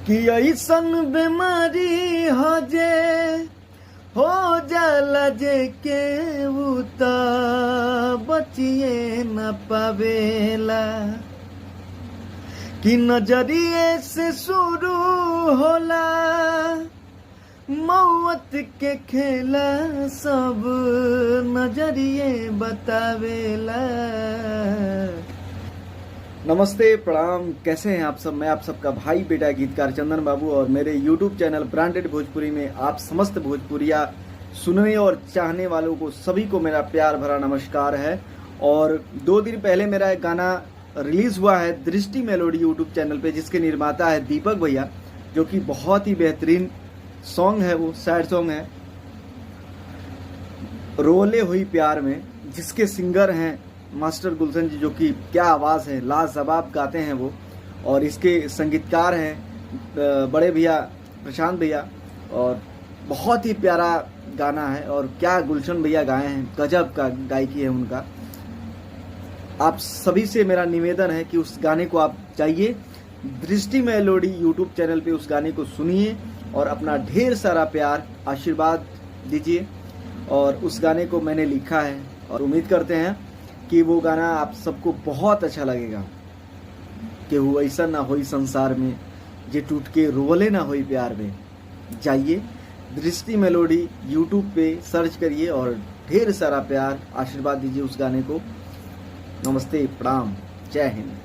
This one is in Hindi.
कि ऐसन बीमारी हो जे हो जाला जे के उता बचिए न पावेला कि नजरिए से शुरू होला मौत के खेला सब नजरिए बतावेला। नमस्ते, प्रणाम, कैसे हैं आप सब। मैं आप सबका भाई बेटा गीतकार चंदन बाबू और मेरे YouTube चैनल ब्रांडेड भोजपुरी में आप समस्त भोजपुरिया सुनने और चाहने वालों को सभी को मेरा प्यार भरा नमस्कार है। और 2 दिन पहले मेरा एक गाना रिलीज हुआ है दृष्टि मेलोडी YouTube चैनल पे, जिसके निर्माता है दीपक भैया, जो कि बहुत ही बेहतरीन सॉन्ग है। वो सैड सॉन्ग है रोले हुई प्यार में, जिसके सिंगर हैं मास्टर गुलशन जी, जो कि क्या आवाज़ है, लाजवाब गाते हैं वो। और इसके संगीतकार हैं बड़े भैया प्रशांत भैया, और बहुत ही प्यारा गाना है। और क्या गुलशन भैया गाए हैं, गजब का गायकी है उनका। आप सभी से मेरा निवेदन है कि उस गाने को आप जाइए दृष्टि मेलोडी YouTube चैनल पे, उस गाने को सुनिए और अपना ढेर सारा प्यार आशीर्वाद दीजिए। और उस गाने को मैंने लिखा है और उम्मीद करते हैं कि वो गाना आप सबको बहुत अच्छा लगेगा। कि वो ऐसा ना होई संसार में जे टूट के रोले ना होई प्यार में। जाइए दृष्टि मेलोडी YouTube पे सर्च करिए और ढेर सारा प्यार आशीर्वाद दीजिए उस गाने को। नमस्ते, प्रणाम, जय हिंद।